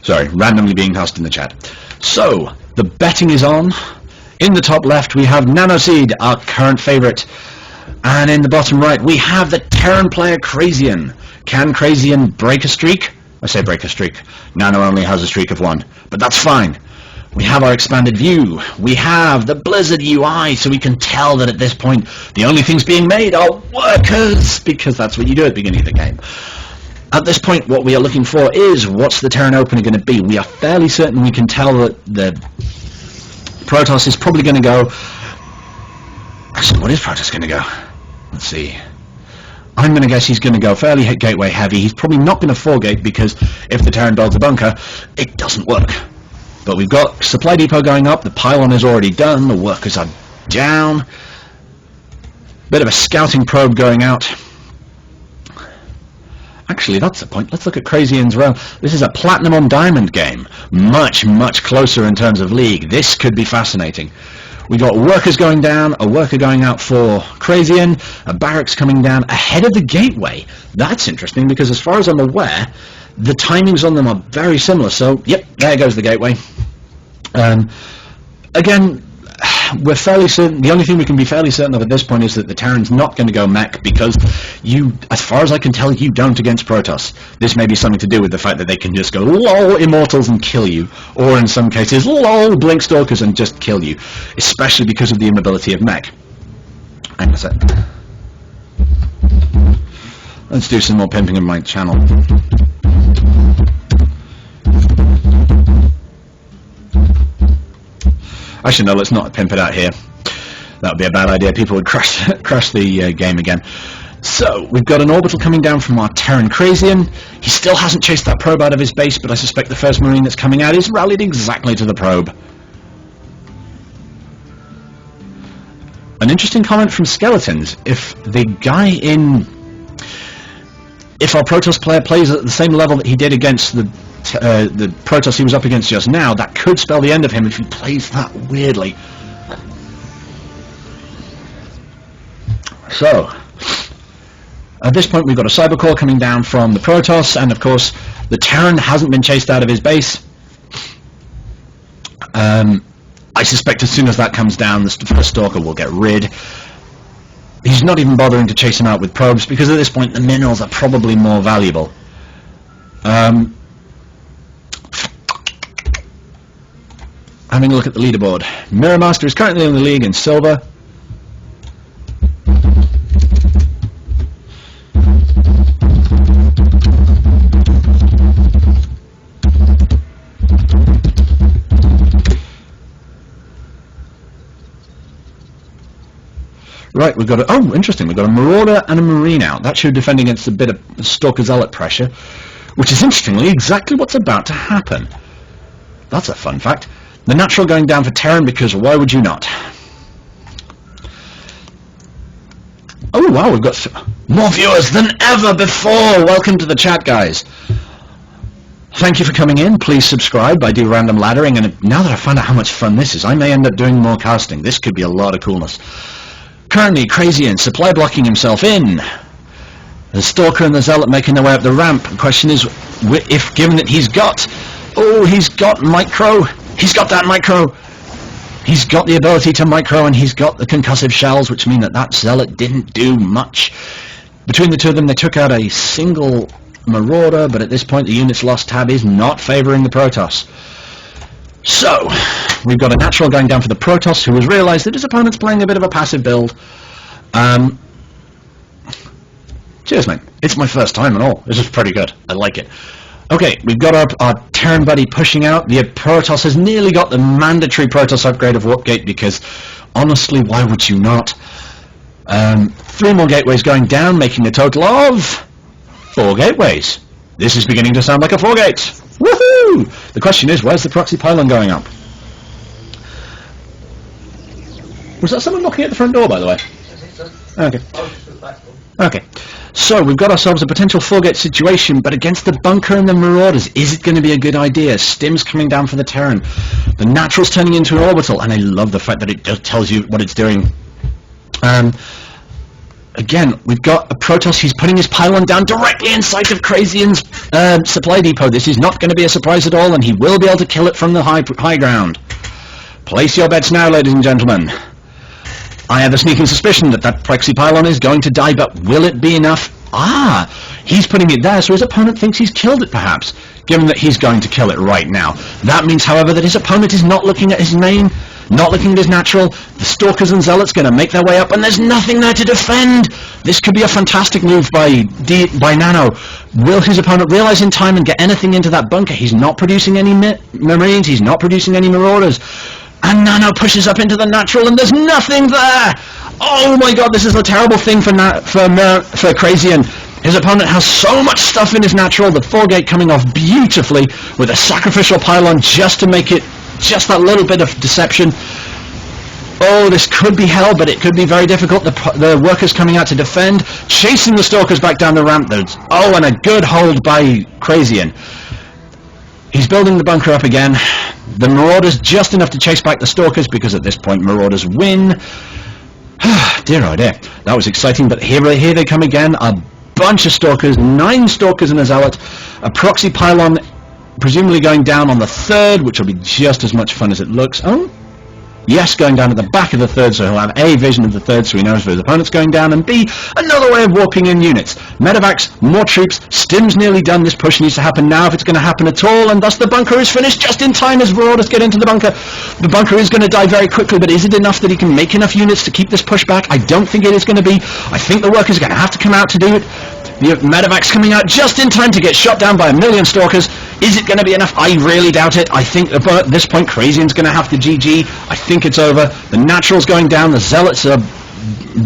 Sorry, randomly being tossed in the chat. So, the betting is on. In the top left, we have Nanoseed, our current favourite. And in the bottom right, we have the Terran player Crazian. Can Crazian break a streak? I say break a streak. Nano only has a streak of 1. But that's fine. We have our expanded view. We have the Blizzard UI, so we can tell that at this point, the only things being made are workers, because that's what you do at the beginning of the game. At this point, what we are looking for is, what's the Terran opener going to be? We are fairly certain we can tell that the Protoss is probably going to go... Actually, what is Protoss going to go? Let's see. I'm going to guess he's going to go fairly gateway heavy. He's probably not going to 4-gate, because if the Terran builds a bunker, it doesn't work. But we've got supply depot going up, the pylon is already done, the workers are down. Bit of a scouting probe going out. Actually, that's the point. Let's look at Crazian's realm. This is a Platinum on Diamond game. Much, much closer in terms of league. This could be fascinating. We got workers going down, a worker going out for Crazian, a barracks coming down ahead of the gateway. That's interesting, because as far as I'm aware, the timings on them are very similar. So, yep, there goes the gateway. Again, we're fairly certain, the only thing we can be fairly certain of at this point is that the Terran's not going to go mech, because you, as far as I can tell, you don't against Protoss. This may be something to do with the fact that they can just go lol Immortals and kill you, or in some cases lol Blink Stalkers and just kill you, especially because of the immobility of mech. Hang on a sec. Let's do some more pimping in my channel. Actually, no, let's not pimp it out here. That would be a bad idea. People would crash the game again. So, we've got an orbital coming down from our Terran Crazian. He still hasn't chased that probe out of his base, but I suspect the first Marine that's coming out is rallied exactly to the probe. An interesting comment from Skeletons. If the guy in... If our Protoss player plays at the same level that he did against the Protoss he was up against just now, that could spell the end of him if he plays that weirdly. So, at this point we've got a Cyber Core coming down from the Protoss, and of course the Terran hasn't been chased out of his base. I suspect as soon as that comes down, the first Stalker will get rid. He's not even bothering to chase him out with probes, because at this point the minerals are probably more valuable. Having a look at the leaderboard. Mirror Master is currently in the league in silver. Right, we've got a, oh, interesting, we've got a Marauder and a Marine out. That should defend against a bit of Stalker Zealot pressure, which is interestingly exactly what's about to happen. That's a fun fact. The natural going down for Terran, because why would you not? Oh wow, we've got more viewers than ever before! Welcome to the chat, guys. Thank you for coming in. Please subscribe. I do random laddering, and now that I found out how much fun this is, I may end up doing more casting. This could be a lot of coolness. Currently, Crazian supply blocking himself in. The Stalker and the Zealot making their way up the ramp. The question is, if given that he's got... Oh, he's got micro. He's got that micro. He's got the ability to micro, and he's got the concussive shells, which mean that that Zealot didn't do much. Between the two of them, they took out a single Marauder, but at this point, the unit's lost tab is not favouring the Protoss. So, we've got a natural going down for the Protoss, who has realised that his opponent's playing a bit of a passive build. Cheers, mate. It's my first time and all. This is pretty good. I like it. Okay, we've got our Terran buddy pushing out. The Protoss has nearly got the mandatory Protoss upgrade of Warpgate, because, honestly, why would you not? 3 more gateways going down, making a total of 4 gateways. This is beginning to sound like a 4-gate. Woohoo! The question is, where's the proxy pylon going up? Was that someone knocking at the front door, by the way? I think so. Okay. Okay. So, we've got ourselves a potential 4-gate situation, but against the bunker and the Marauders, is it going to be a good idea? Stim's coming down for the Terran. The Natural's turning into an orbital, and I love the fact that it just tells you what it's doing. Again, we've got a Protoss. He's putting his pylon down directly in sight of Crazian's supply depot. This is not going to be a surprise at all, and he will be able to kill it from the high ground. Place your bets now, ladies and gentlemen. I have a sneaking suspicion that that proxy pylon is going to die, but will it be enough? Ah, he's putting it there, so his opponent thinks he's killed it, perhaps, given that he's going to kill it right now. That means, however, that his opponent is not looking at his main, not looking at his natural. The Stalkers and Zealots going to make their way up, and there's nothing there to defend. This could be a fantastic move by Nano. Will his opponent realize in time and get anything into that bunker? He's not producing any Marines, he's not producing any Marauders. And Nano pushes up into the natural, and there's nothing there! Oh my god, this is a terrible thing for Crazian. His opponent has so much stuff in his natural, the 4-gate coming off beautifully with a sacrificial pylon just to make it just that little bit of deception. Oh, this could be hell, but it could be very difficult. The workers coming out to defend, chasing the Stalkers back down the ramp. Oh, and a good hold by Crazian. He's building the bunker up again. The Marauders just enough to chase back the Stalkers, because at this point Marauders win. Dear oh dear, that was exciting, but here they come again. A bunch of Stalkers, 9 Stalkers and a Zealot. A proxy pylon presumably going down on the 3rd, which will be just as much fun as it looks. Oh, yes, going down at the back of the 3rd, so he'll have A, vision of the 3rd, so he knows where his opponent's going down, and B, another way of warping in units. Medevacs, more troops, Stim's nearly done. This push needs to happen now if it's going to happen at all, and thus the bunker is finished just in time as Marauders get into the bunker. The bunker is going to die very quickly, but is it enough that he can make enough units to keep this push back? I don't think it is going to be. I think the workers are going to have to come out to do it. The Medevac's coming out just in time to get shot down by 1,000,000 Stalkers. Is it going to be enough? I really doubt it. I think at this point Crazian's going to have to GG. I think it's over. The Natural's going down. The Zealots are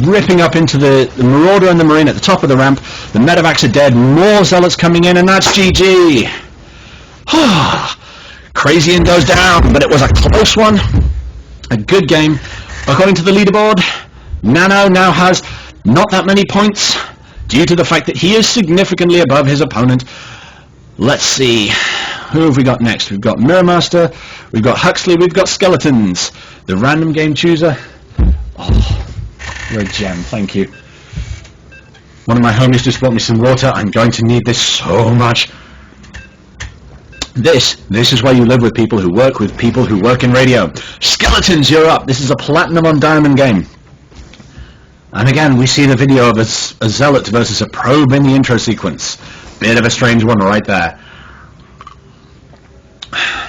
ripping up into the Marauder and the Marine at the top of the ramp. The Medevacs are dead. More Zealots coming in, and that's GG. Crazian goes down, but it was a close one. A good game. According to the leaderboard, Nano now has not that many points, due to the fact that he is significantly above his opponent. Let's see, who have we got next? We've got Mirrormaster, we've got Huxley, we've got Skeletons. The random game chooser. Oh, you're a gem, thank you. One of my homies just brought me some water. I'm going to need this so much. This is why you live with people who work in radio. Skeletons, you're up. This is a platinum on diamond game. And again, we see the video of a Zealot versus a probe in the intro sequence. Bit of a strange one right there.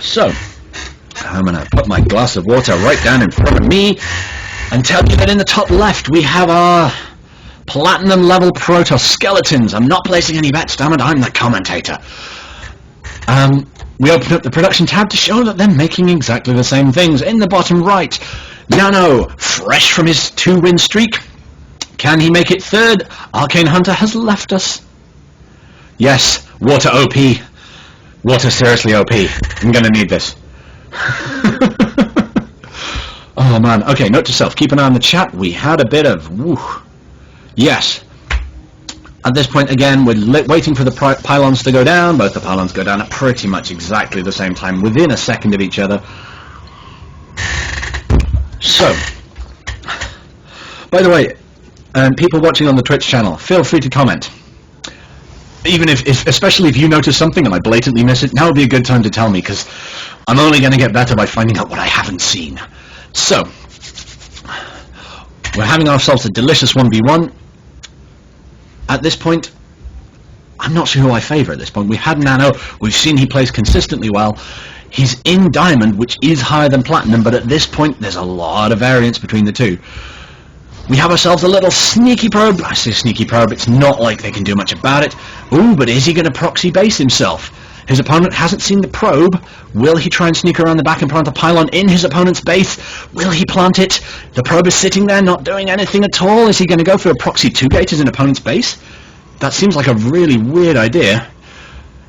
So, I'm going to put my glass of water right down in front of me and tell you that in the top left we have our platinum level Protoss Skeletons. I'm not placing any bets, damn it, I'm the commentator. We open up the production tab to show that they're making exactly the same things. In the bottom right, Nano, fresh from his 2-win streak. Can he make it 3rd? Arcane Hunter has left us. Yes, water OP. Water seriously OP. I'm gonna need this. Oh man, okay, note to self, keep an eye on the chat. We had a bit of, woo. Yes. At this point again, we're waiting for the pylons to go down. Both the pylons go down at pretty much exactly the same time, within a second of each other. So, by the way, people watching on the Twitch channel, feel free to comment. Even especially if you notice something and I blatantly miss it, now would be a good time to tell me, because I'm only going to get better by finding out what I haven't seen. So, we're having ourselves a delicious 1v1. At this point, I'm not sure who I favour at this point. We had Nano, we've seen he plays consistently well. He's in Diamond, which is higher than Platinum, but at this point there's a lot of variance between the two. We have ourselves a little sneaky probe. I say sneaky probe, it's not like they can do much about it. Ooh, but is he going to proxy base himself? His opponent hasn't seen the probe. Will he try and sneak around the back and plant a pylon in his opponent's base? Will he plant it? The probe is sitting there not doing anything at all. Is he going to go for a proxy 2-gate as an opponent's base? That seems like a really weird idea.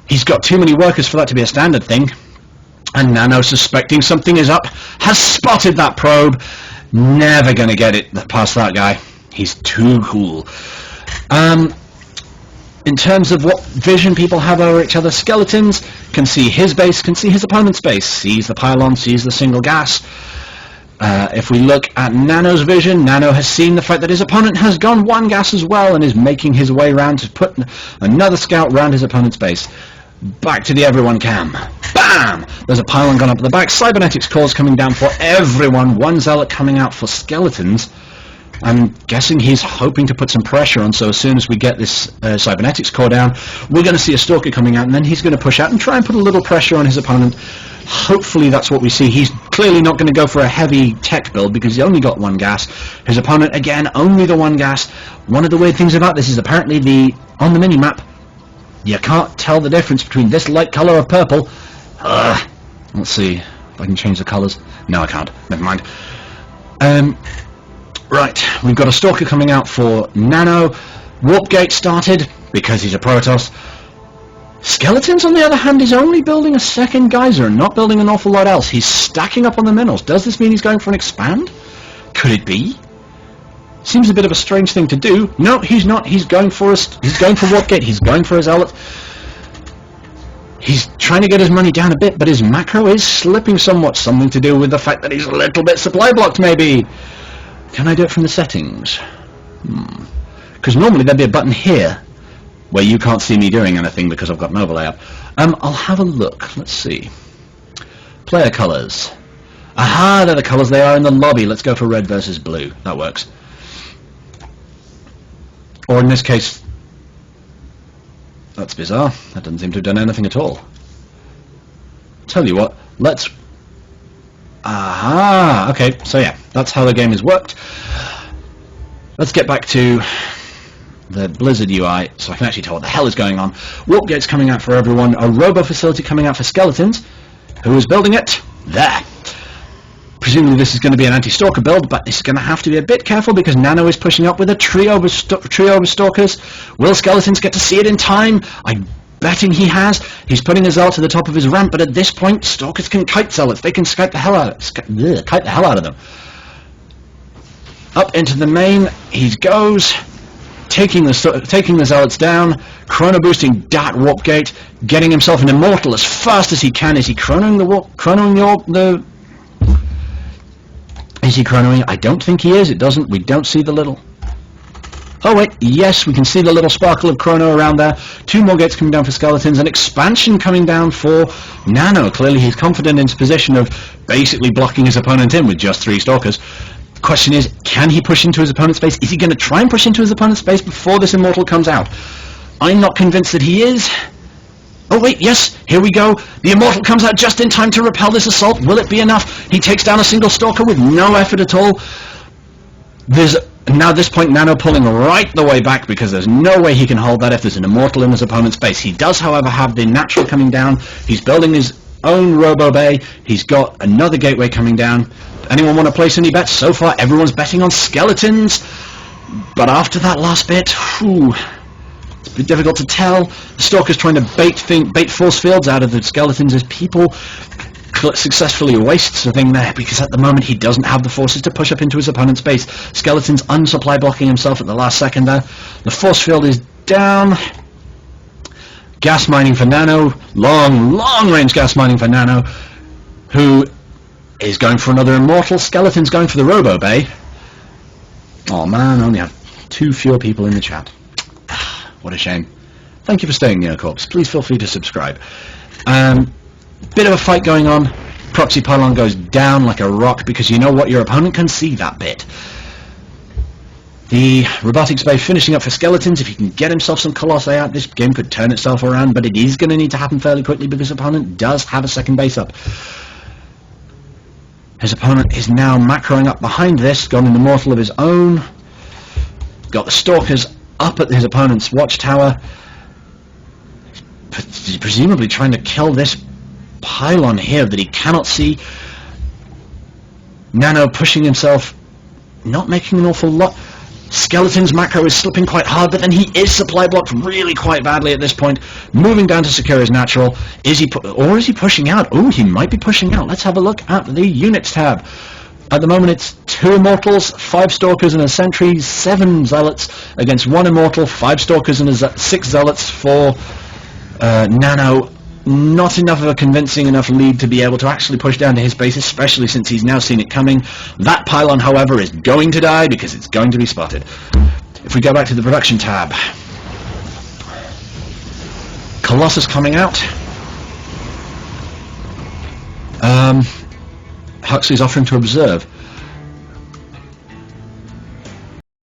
He's got too many workers for that to be a standard thing. And Nano, suspecting something is up, has spotted that probe. Never going to get it past that guy. He's too cool. In terms of what vision people have over each other, Skeletons can see his base, can see his opponent's base, sees the pylon, sees the single gas. If we look at Nano's vision, Nano has seen the fact that his opponent has gone one gas as well and is making his way around to put another scout round his opponent's base. Back to the everyone cam. Bam! There's a pylon gone up at the back. Cybernetics cores coming down for everyone. One zealot coming out for skeletons. I'm guessing he's hoping to put some pressure on, so as soon as we get this cybernetics core down, we're going to see a stalker coming out, and then he's going to push out and try and put a little pressure on his opponent. Hopefully that's what we see. He's clearly not going to go for a heavy tech build because he only got one gas. His opponent, again, only the one gas. One of the weird things about this is apparently on the mini-map, you can't tell the difference between this light colour of purple. Let's see if I can change the colours. No, I can't. Never mind. Right, we've got a stalker coming out for Nano. Warp gate started because he's a Protoss. Skeletons, on the other hand, is only building a second geyser and not building an awful lot else. He's stacking up on the minerals. Does this mean he's going for an expand? Could it be? Seems a bit of a strange thing to do. No, he's not. He's going for warp gate. He's going for his zealot. He's trying to get his money down a bit, but his macro is slipping somewhat. Something to do with the fact that he's a little bit supply blocked, maybe. Can I do it from the settings? Because normally there'd be a button here where you can't see me doing anything because I've got an overlay up. I'll have a look. Let's see. Player colors. Aha, they're the colors they are in the lobby. Let's go for red versus blue. That works. Or in this case, that's bizarre. That doesn't seem to have done anything at all. Tell you what, let's... Aha! Okay, so yeah, that's how the game has worked. Let's get back to the Blizzard UI so I can actually tell what the hell is going on. Warp gate's coming out for everyone. A robo facility coming out for skeletons. Who is building it? There! Presumably this is going to be an anti-stalker build, but it's going to have to be a bit careful because Nano is pushing up with a trio of stalkers. Will skeletons get to see it in time? I'm betting he has. He's putting his zealot to the top of his ramp, but at this point, stalkers can kite zealots. They can kite the hell out of them. Up into the main he goes, taking the zealots down, chrono boosting that warp gate, getting himself an immortal as fast as he can. Is he chronoing the Is he chronoing? I don't think he is. We don't see the little... Oh wait, yes, we can see the little sparkle of chrono around there. 2 more gates coming down for skeletons, an expansion coming down for Nano. Clearly he's confident in his position of basically blocking his opponent in with just 3 stalkers. Question is, can he push into his opponent's space? Is he going to try and push into his opponent's space before this immortal comes out? I'm not convinced that he is. Oh wait, yes, here we go. The immortal comes out just in time to repel this assault. Will it be enough? He takes down a single stalker with no effort at all. Now at this point, Nano pulling right the way back because there's no way he can hold that if there's an immortal in his opponent's base. He does, however, have the natural coming down. He's building his own robo bay. He's got another gateway coming down. Anyone want to place any bets? So far, everyone's betting on skeletons. But after that last bit, it's a bit difficult to tell. The Stalker's trying to bait force fields out of the skeletons as people successfully wastes the thing there because at the moment he doesn't have the forces to push up into his opponent's base. Skeleton's unsupply blocking himself at the last second there. The force field is down. Gas mining for Nano. Long range gas mining for Nano, who is going for another immortal. Skeleton's going for the robo bay. Oh man, only have 2 fewer people in the chat. What a shame. Thank you for staying, Neocorps. Please feel free to subscribe. Bit of a fight going on. Proxy pylon goes down like a rock because you know what? Your opponent can see that bit. The robotics bay finishing up for skeletons. If he can get himself some colossi out, this game could turn itself around, but it is going to need to happen fairly quickly because his opponent does have a second base up. His opponent is now macroing up behind this, got an immortal of his own, got the stalkers up at his opponent's watchtower, presumably trying to kill this pylon here that he cannot see. Nano pushing himself, not making an awful lot. Skeleton's macro is slipping quite hard, but then he is supply blocked really quite badly at this point. Moving down to secure his natural. Is he pushing out? Oh, he might be pushing out. Let's have a look at the units tab. At the moment it's 2 immortals, 5 stalkers and a sentry, 7 zealots against 1 immortal, 5 stalkers and 6 zealots for Nano. not enough of a convincing enough lead to be able to actually push down to his base, especially since he's now seen it coming. That pylon, however, is going to die because it's going to be spotted. If we go back to the production tab, Colossus coming out. Huxley's offering to observe.